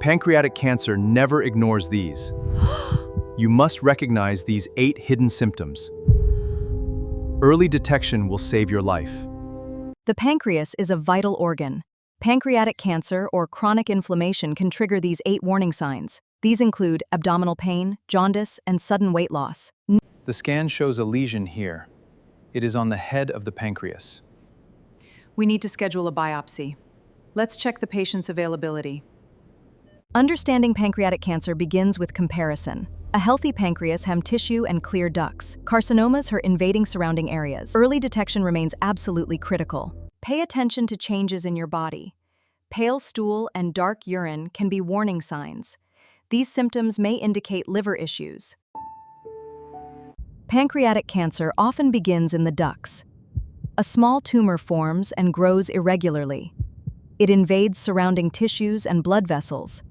Pancreatic cancer never ignores these. You must recognize these 8 hidden symptoms. Early detection will save your life. The pancreas is a vital organ. Pancreatic cancer or chronic inflammation can trigger these 8 warning signs. These include abdominal pain, jaundice, and sudden weight loss. The scan shows a lesion here. It is on the head of the pancreas. We need to schedule a biopsy. Let's check the patient's availability. Understanding pancreatic cancer begins with comparison. A healthy pancreas has tissue and clear ducts. Carcinomas are invading surrounding areas. Early detection remains absolutely critical. Pay attention to changes in your body. Pale stool and dark urine can be warning signs. These symptoms may indicate liver issues. Pancreatic cancer often begins in the ducts. A small tumor forms and grows irregularly. It invades surrounding tissues and blood vessels.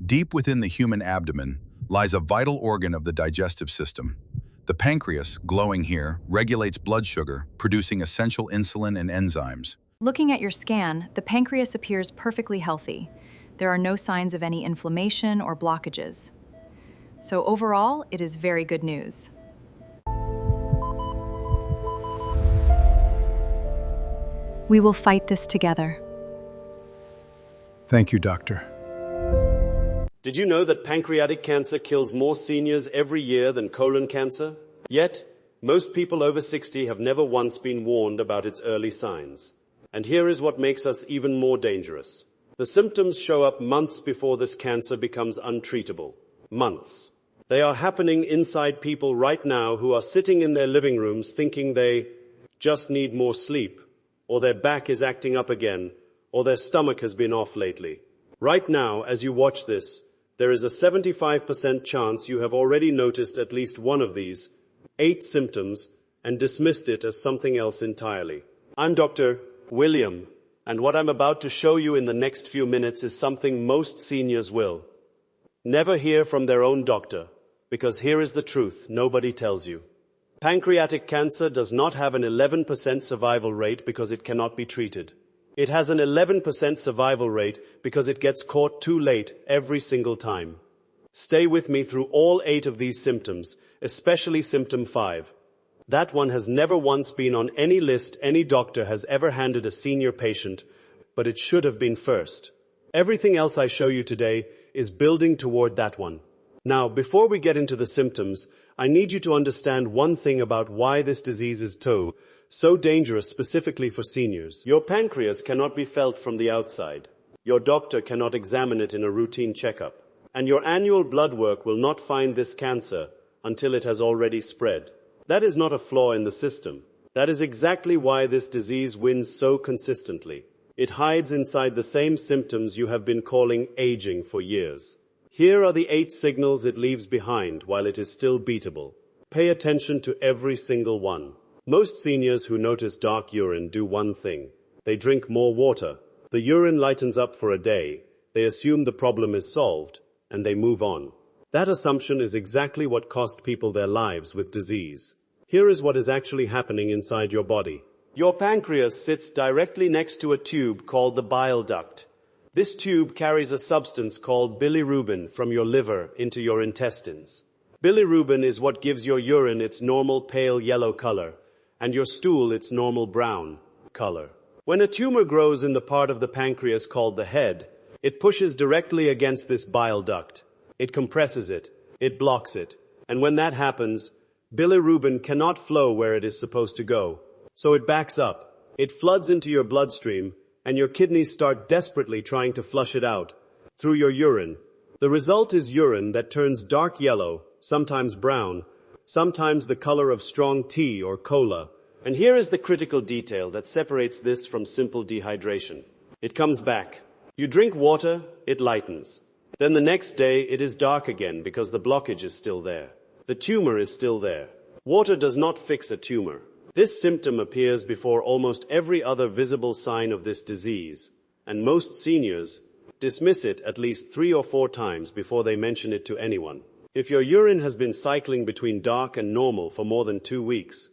Deep within the human abdomen lies a vital organ of the digestive system. The pancreas, glowing here, regulates blood sugar, producing essential insulin and enzymes. Looking at your scan, the pancreas appears perfectly healthy. There are no signs of any inflammation or blockages. So overall, it is very good news. We will fight this together. Thank you, doctor. Did you know that pancreatic cancer kills more seniors every year than colon cancer? Yet, most people over 60 have never once been warned about its early signs. And here is what makes us even more dangerous. The symptoms show up months before this cancer becomes untreatable. Months. They are happening inside people right now who are sitting in their living rooms thinking they just need more sleep, or their back is acting up again, or their stomach has been off lately. Right now, as you watch this, there is a 75% chance you have already noticed at least one of these 8 symptoms and dismissed it as something else entirely. I'm Dr. William, and what I'm about to show you in the next few minutes is something most seniors will never hear from their own doctor, because here is the truth nobody tells you. Pancreatic cancer does not have an 11% survival rate because it cannot be treated. It has an 11% survival rate because it gets caught too late every single time. Stay with me through all 8 of these symptoms, especially symptom 5. That one has never once been on any list any doctor has ever handed a senior patient, but it should have been first. Everything else I show you today is building toward that one. Now, before we get into the symptoms, I need you to understand one thing about why this disease is so dangerous specifically for seniors. Your pancreas cannot be felt from the outside. Your doctor cannot examine it in a routine checkup. And your annual blood work will not find this cancer until it has already spread. That is not a flaw in the system. That is exactly why this disease wins so consistently. It hides inside the same symptoms you have been calling aging for years. Here are the 8 signals it leaves behind while it is still beatable. Pay attention to every single one. Most seniors who notice dark urine do one thing. They drink more water. The urine lightens up for a day. They assume the problem is solved, and they move on. That assumption is exactly what cost people their lives with disease. Here is what is actually happening inside your body. Your pancreas sits directly next to a tube called the bile duct. This tube carries a substance called bilirubin from your liver into your intestines. Bilirubin is what gives your urine its normal pale yellow color, and your stool its normal brown color. When a tumor grows in the part of the pancreas called the head, it pushes directly against this bile duct. It compresses it, it blocks it, and when that happens, bilirubin cannot flow where it is supposed to go. So it backs up. It floods into your bloodstream, and your kidneys start desperately trying to flush it out through your urine. The result is urine that turns dark yellow, sometimes brown, sometimes the color of strong tea or cola. And here is the critical detail that separates this from simple dehydration. It comes back. You drink water, it lightens. Then the next day, it is dark again because the blockage is still there. The tumor is still there. Water does not fix a tumor. This symptom appears before almost every other visible sign of this disease, and most seniors dismiss it at least 3 or 4 times before they mention it to anyone. If your urine has been cycling between dark and normal for more than 2 weeks,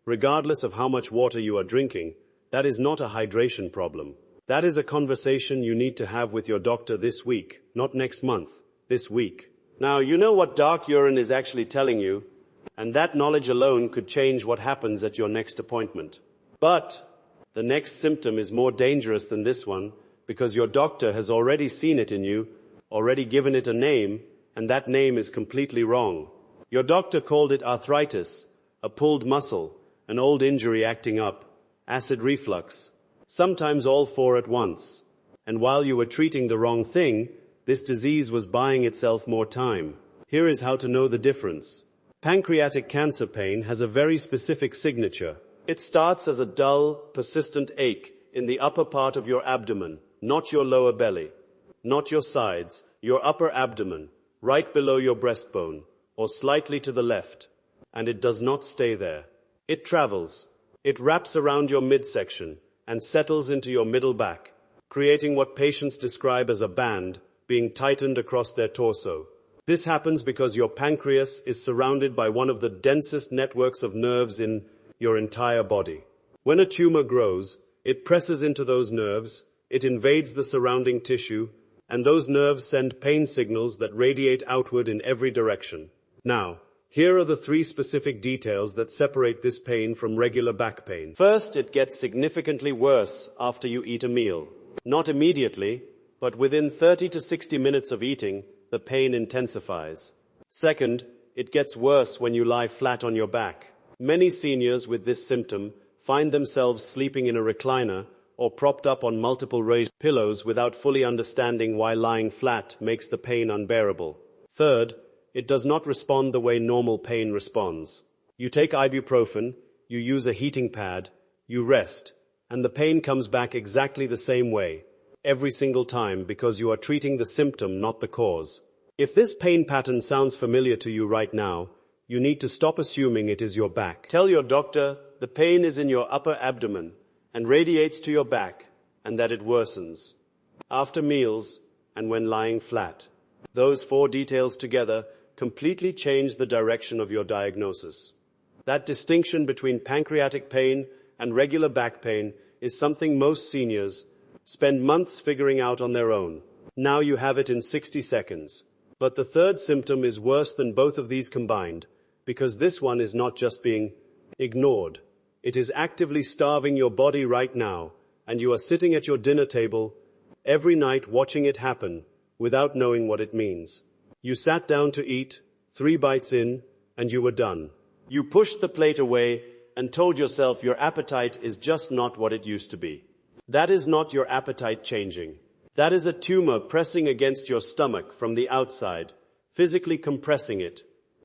regardless of how much water you are drinking, that is not a hydration problem. That is a conversation you need to have with your doctor this week, not next month, this week. Now, you know what dark urine is actually telling you, and that knowledge alone could change what happens at your next appointment. But the next symptom is more dangerous than this one because your doctor has already seen it in you, already given it a name, and that name is completely wrong. Your doctor called it arthritis, a pulled muscle, an old injury acting up, acid reflux, sometimes all four at once. And while you were treating the wrong thing, this disease was buying itself more time. Here is how to know the difference. Pancreatic cancer pain has a very specific signature. It starts as a dull, persistent ache in the upper part of your abdomen, not your lower belly, not your sides, your upper abdomen, right below your breastbone, or slightly to the left. And it does not stay there. It travels. It wraps around your midsection and settles into your middle back, creating what patients describe as a band being tightened across their torso. This happens because your pancreas is surrounded by one of the densest networks of nerves in your entire body. When a tumor grows, it presses into those nerves, it invades the surrounding tissue, and those nerves send pain signals that radiate outward in every direction. Now, here are the 3 specific details that separate this pain from regular back pain. First, it gets significantly worse after you eat a meal. Not immediately, but within 30 to 60 minutes of eating, the pain intensifies. Second, it gets worse when you lie flat on your back. Many seniors with this symptom find themselves sleeping in a recliner or propped up on multiple raised pillows without fully understanding why lying flat makes the pain unbearable. Third, it does not respond the way normal pain responds. You take ibuprofen, you use a heating pad, you rest, and the pain comes back exactly the same way, every single time, because you are treating the symptom, not the cause. If this pain pattern sounds familiar to you right now, you need to stop assuming it is your back. Tell your doctor the pain is in your upper abdomen and radiates to your back, and that it worsens after meals and when lying flat. Those 4 details together completely change the direction of your diagnosis. That distinction between pancreatic pain and regular back pain is something most seniors spend months figuring out on their own. Now you have it in 60 seconds. But the third symptom is worse than both of these combined, because this one is not just being ignored. It is actively starving your body right now, and you are sitting at your dinner table every night watching it happen without knowing what it means. You sat down to eat, 3 bites in, and you were done. You pushed the plate away and told yourself your appetite is just not what it used to be. That is not your appetite changing. That is a tumor pressing against your stomach from the outside, physically compressing it.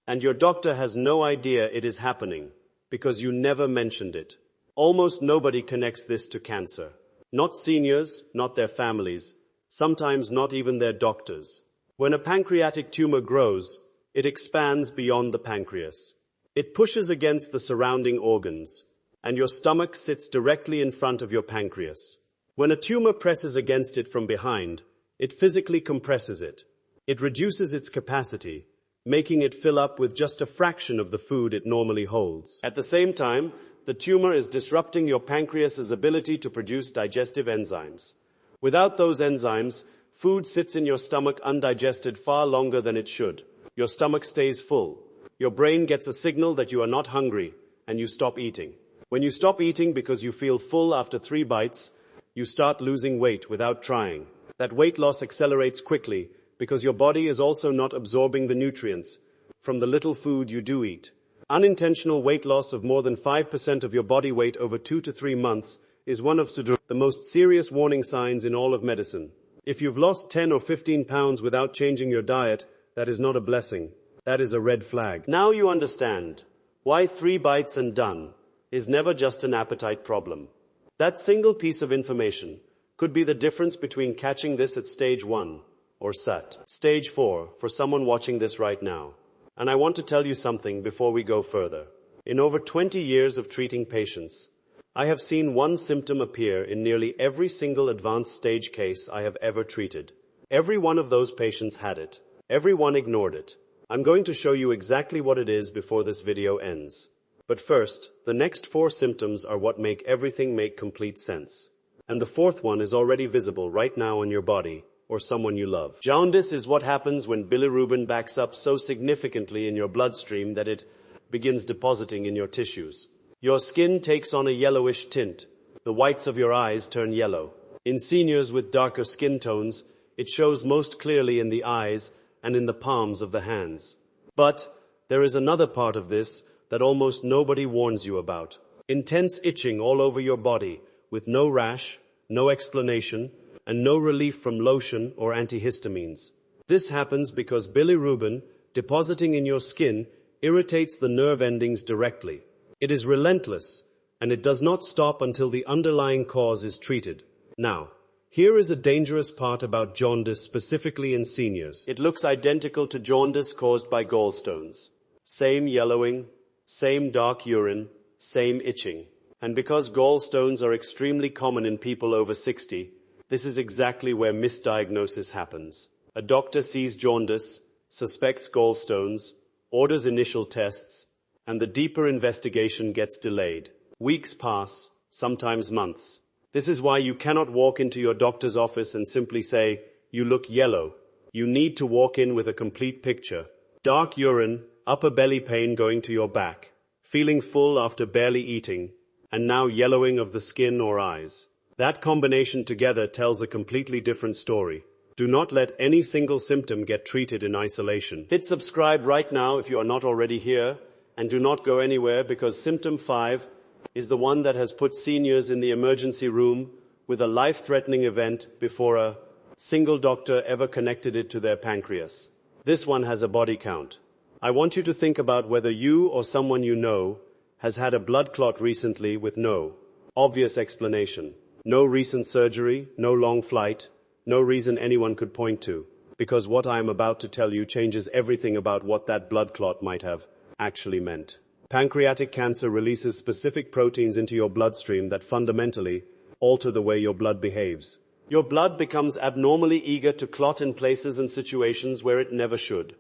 And your doctor has no idea it is happening because you never mentioned it. Almost nobody connects this to cancer. Not seniors, not their families, sometimes not even their doctors. When a pancreatic tumor grows, it expands beyond the pancreas. It pushes against the surrounding organs, and your stomach sits directly in front of your pancreas. When a tumor presses against it from behind, it physically compresses it. It reduces its capacity, making it fill up with just a fraction of the food it normally holds. At the same time, the tumor is disrupting your pancreas's ability to produce digestive enzymes. Without those enzymes, food sits in your stomach undigested far longer than it should. Your stomach stays full. Your brain gets a signal that you are not hungry, and you stop eating. When you stop eating because you feel full after 3 bites, you start losing weight without trying. That weight loss accelerates quickly because your body is also not absorbing the nutrients from the little food you do eat. Unintentional weight loss of more than 5% of your body weight over 2 to 3 months is one of the most serious warning signs in all of medicine. If you've lost 10 or 15 pounds without changing your diet, that is not a blessing. That is a red flag. Now you understand why 3 bites and done is never just an appetite problem. That single piece of information could be the difference between catching this at stage 1 or SAT. Stage 4 for someone watching this right now. And I want to tell you something before we go further. In over 20 years of treating patients, I have seen one symptom appear in nearly every single advanced stage case I have ever treated. Every one of those patients had it. Everyone ignored it. I'm going to show you exactly what it is before this video ends. But first, the next 4 symptoms are what make everything make complete sense. And the fourth one is already visible right now on your body or someone you love. Jaundice is what happens when bilirubin backs up so significantly in your bloodstream that it begins depositing in your tissues. Your skin takes on a yellowish tint. The whites of your eyes turn yellow. In seniors with darker skin tones, it shows most clearly in the eyes and in the palms of the hands. But there is another part of this that almost nobody warns you about. Intense itching all over your body with no rash, no explanation, and no relief from lotion or antihistamines. This happens because bilirubin, depositing in your skin, irritates the nerve endings directly. It is relentless, and it does not stop until the underlying cause is treated. Now, here is a dangerous part about jaundice, specifically in seniors. It looks identical to jaundice caused by gallstones. Same yellowing, same dark urine, same itching. And because gallstones are extremely common in people over 60, this is exactly where misdiagnosis happens. A doctor sees jaundice, suspects gallstones, orders initial tests, and the deeper investigation gets delayed. Weeks pass, sometimes months. This is why you cannot walk into your doctor's office and simply say, "You look yellow." You need to walk in with a complete picture. Dark urine, upper belly pain going to your back, feeling full after barely eating, and now yellowing of the skin or eyes. That combination together tells a completely different story. Do not let any single symptom get treated in isolation. Hit subscribe right now if you are not already here, and do not go anywhere because symptom 5 is the one that has put seniors in the emergency room with a life-threatening event before a single doctor ever connected it to their pancreas. This one has a body count. I want you to think about whether you or someone you know has had a blood clot recently with no obvious explanation. No recent surgery, no long flight, no reason anyone could point to. Because what I am about to tell you changes everything about what that blood clot might have actually meant. Pancreatic cancer releases specific proteins into your bloodstream that fundamentally alter the way your blood behaves. Your blood becomes abnormally eager to clot in places and situations where it never should.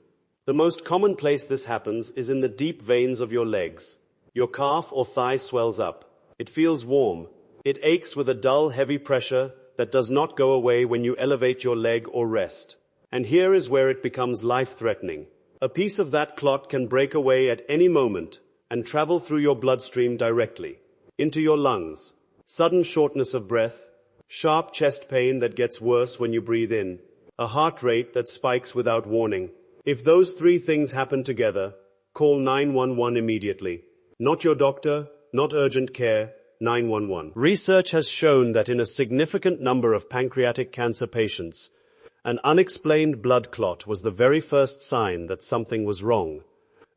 The most common place this happens is in the deep veins of your legs. Your calf or thigh swells up. It feels warm. It aches with a dull, heavy pressure that does not go away when you elevate your leg or rest. And here is where it becomes life-threatening. A piece of that clot can break away at any moment and travel through your bloodstream directly into your lungs. Sudden shortness of breath, sharp chest pain that gets worse when you breathe in, a heart rate that spikes without warning. If those three things happen together, call 911 immediately. Not your doctor, not urgent care, 911. Research has shown that in a significant number of pancreatic cancer patients, an unexplained blood clot was the very first sign that something was wrong,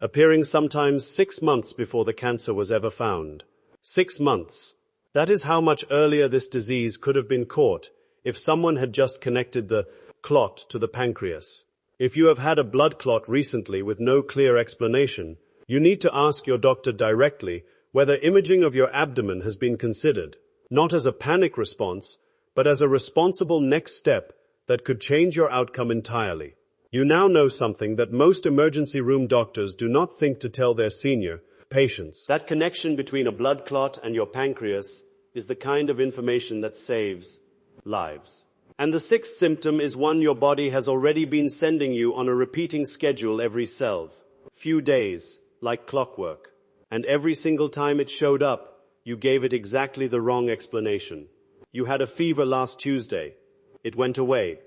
appearing sometimes 6 months before the cancer was ever found. 6 months. That is how much earlier this disease could have been caught if someone had just connected the clot to the pancreas. If you have had a blood clot recently with no clear explanation, you need to ask your doctor directly whether imaging of your abdomen has been considered, not as a panic response, but as a responsible next step that could change your outcome entirely. You now know something that most emergency room doctors do not think to tell their senior patients. That connection between a blood clot and your pancreas is the kind of information that saves lives. And the sixth symptom is one your body has already been sending you on a repeating schedule every few days, like clockwork. And every single time it showed up, you gave it exactly the wrong explanation. You had a fever last Tuesday. It went away.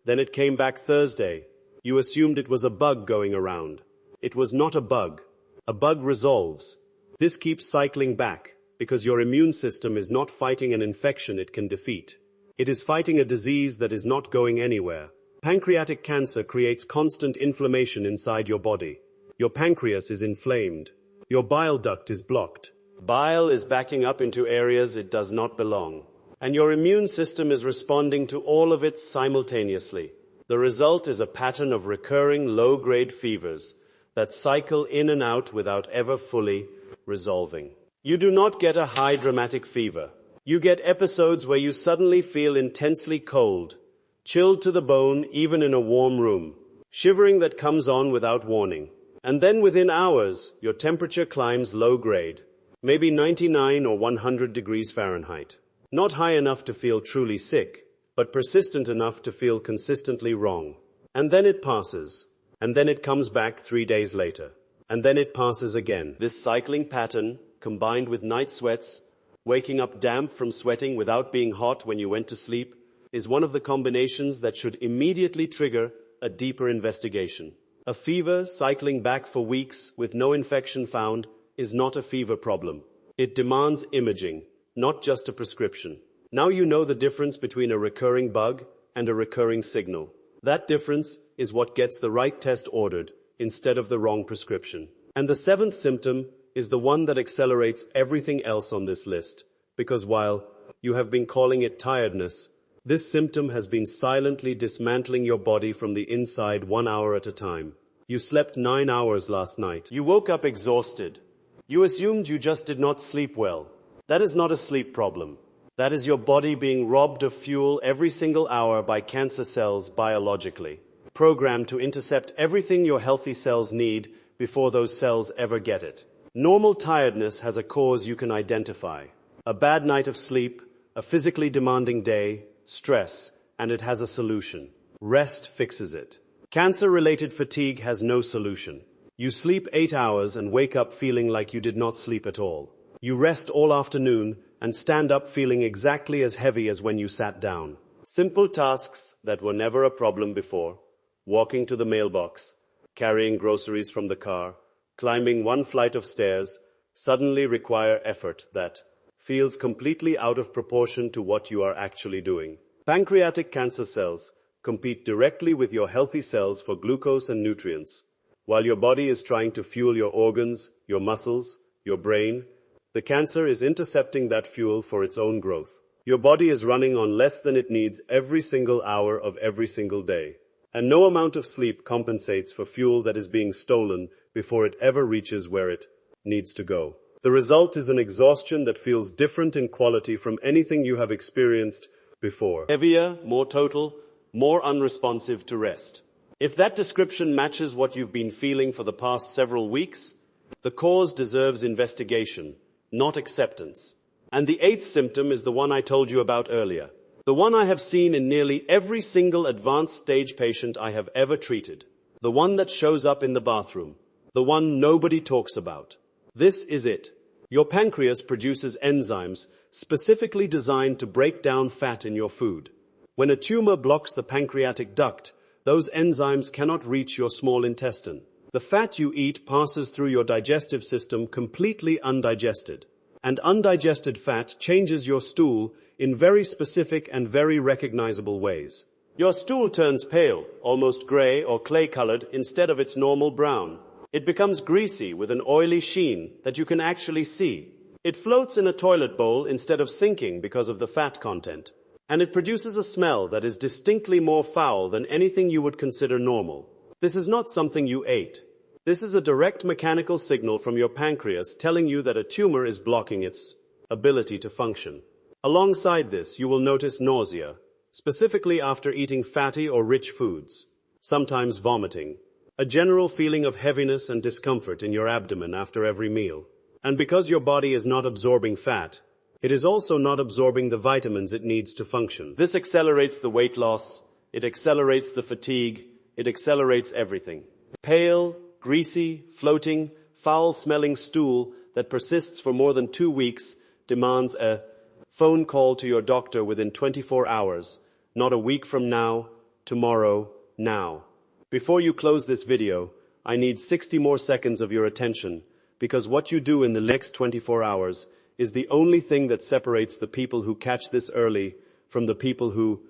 Then it came back Thursday. You assumed it was a bug going around. It was not a bug. A bug resolves. This keeps cycling back because your immune system is not fighting an infection it can defeat. It is fighting a disease that is not going anywhere. Pancreatic cancer creates constant inflammation inside your body. Your pancreas is inflamed. Your bile duct is blocked. Bile is backing up into areas it does not belong. And your immune system is responding to all of it simultaneously. The result is a pattern of recurring low-grade fevers that cycle in and out without ever fully resolving. You do not get a high dramatic fever. You get episodes where you suddenly feel intensely cold, chilled to the bone even in a warm room, shivering that comes on without warning. And then within hours, your temperature climbs low grade, maybe 99 or 100 degrees Fahrenheit. Not high enough to feel truly sick, but persistent enough to feel consistently wrong. And then it passes. And then it comes back 3 days later. And then it passes again. This cycling pattern, combined with night sweats, waking up damp from sweating without being hot when you went to sleep, is one of the combinations that should immediately trigger a deeper investigation. A fever cycling back for weeks with no infection found is not a fever problem. It demands imaging, not just a prescription. Now you know the difference between a recurring bug and a recurring signal. That difference is what gets the right test ordered instead of the wrong prescription. And the 7th symptom is the one that accelerates everything else on this list, because while you have been calling it tiredness, this symptom has been silently dismantling your body from the inside 1 hour at a time. You slept 9 hours last night. You woke up exhausted. You assumed you just did not sleep well. That is not a sleep problem. That is your body being robbed of fuel every single hour by cancer cells biologically, programmed to intercept everything your healthy cells need before those cells ever get it. Normal tiredness has a cause you can identify. A bad night of sleep, a physically demanding day, stress, and it has a solution. Rest fixes it. Cancer-related fatigue has no solution. You sleep 8 hours and wake up feeling like you did not sleep at all. You rest all afternoon and stand up feeling exactly as heavy as when you sat down. Simple tasks that were never a problem before, walking to the mailbox, carrying groceries from the car, climbing 1 flight of stairs, suddenly require effort that feels completely out of proportion to what you are actually doing. Pancreatic cancer cells compete directly with your healthy cells for glucose and nutrients. While your body is trying to fuel your organs, your muscles, your brain, the cancer is intercepting that fuel for its own growth. Your body is running on less than it needs every single hour of every single day. And no amount of sleep compensates for fuel that is being stolen before it ever reaches where it needs to go. The result is an exhaustion that feels different in quality from anything you have experienced before. Heavier, more total, more unresponsive to rest. If that description matches what you've been feeling for the past several weeks, the cause deserves investigation, not acceptance. And the 8th symptom is the one I told you about earlier. The one I have seen in nearly every single advanced stage patient I have ever treated. The one that shows up in the bathroom. The one nobody talks about. This is it. Your pancreas produces enzymes specifically designed to break down fat in your food. When a tumor blocks the pancreatic duct, those enzymes cannot reach your small intestine. The fat you eat passes through your digestive system completely undigested. And undigested fat changes your stool in very specific and very recognizable ways. Your stool turns pale, almost gray or clay-colored instead of its normal brown. It becomes greasy with an oily sheen that you can actually see. It floats in a toilet bowl instead of sinking because of the fat content. And it produces a smell that is distinctly more foul than anything you would consider normal. This is not something you ate. This is a direct mechanical signal from your pancreas telling you that a tumor is blocking its ability to function. Alongside this, you will notice nausea, specifically after eating fatty or rich foods, sometimes vomiting, a general feeling of heaviness and discomfort in your abdomen after every meal. And because your body is not absorbing fat, it is also not absorbing the vitamins it needs to function. This accelerates the weight loss, it accelerates the fatigue, it accelerates everything. Pale, greasy, floating, foul-smelling stool that persists for more than 2 weeks demands a phone call to your doctor within 24 hours, not a week from now, tomorrow, now. Before you close this video, I need 60 more seconds of your attention, because what you do in the next 24 hours is the only thing that separates the people who catch this early from the people who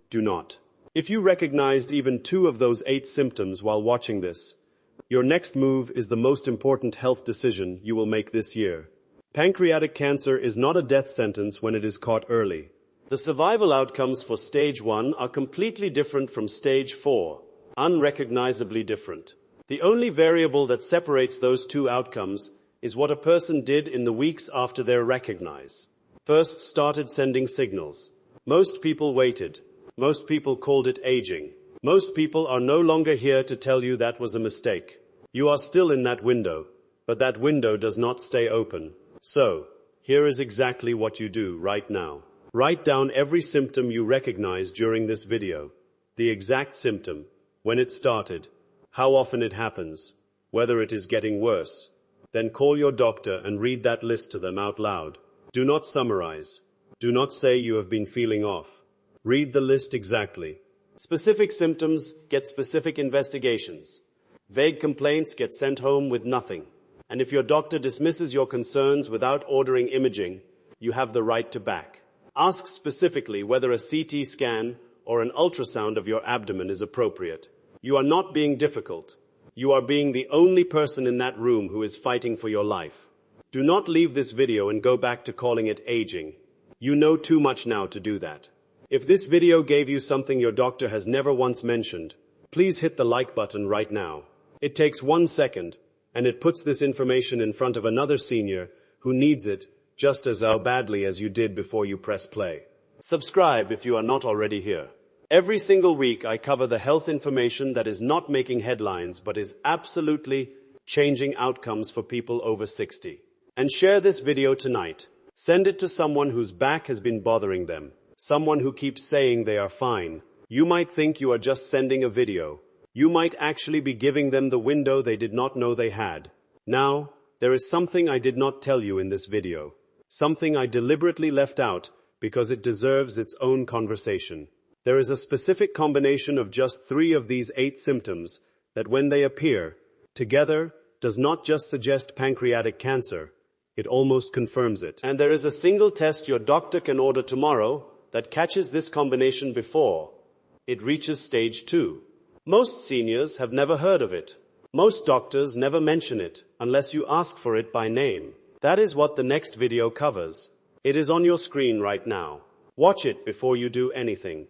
do not. If you recognized even 2 of those 8 symptoms while watching this, your next move is the most important health decision you will make this year. Pancreatic cancer is not a death sentence when it is caught early. The survival outcomes for stage 1 are completely different from stage 4, unrecognizably different. The only variable that separates those 2 outcomes is what a person did in the weeks after their recognize. First started sending signals. Most people waited. Most people called it aging. Most people are no longer here to tell you that was a mistake. You are still in that window, but that window does not stay open. So, here is exactly what you do right now. Write down every symptom you recognize during this video. The exact symptom, when it started, how often it happens, whether it is getting worse. Then call your doctor and read that list to them out loud. Do not summarize. Do not say you have been feeling off. Read the list exactly. Specific symptoms get specific investigations. Vague complaints get sent home with nothing. And if your doctor dismisses your concerns without ordering imaging, you have the right to back. Ask specifically whether a CT scan or an ultrasound of your abdomen is appropriate. You are not being difficult. You are being the only person in that room who is fighting for your life. Do not leave this video and go back to calling it aging. You know too much now to do that. If this video gave you something your doctor has never once mentioned, please hit the like button right now. It takes 1 second, and it puts this information in front of another senior who needs it just as badly as you did before you press play. Subscribe if you are not already here. Every single week I cover the health information that is not making headlines but is absolutely changing outcomes for people over 60. And share this video tonight. Send it to someone whose back has been bothering them. Someone who keeps saying they are fine. You might think you are just sending a video. You might actually be giving them the window they did not know they had. Now, there is something I did not tell you in this video. Something I deliberately left out because it deserves its own conversation. There is a specific combination of just 3 of these 8 symptoms that when they appear, together, does not just suggest pancreatic cancer, it almost confirms it. And there is a single test your doctor can order tomorrow that catches this combination before it reaches stage 2. Most seniors have never heard of it. Most doctors never mention it unless you ask for it by name. That is what the next video covers. It is on your screen right now. Watch it before you do anything.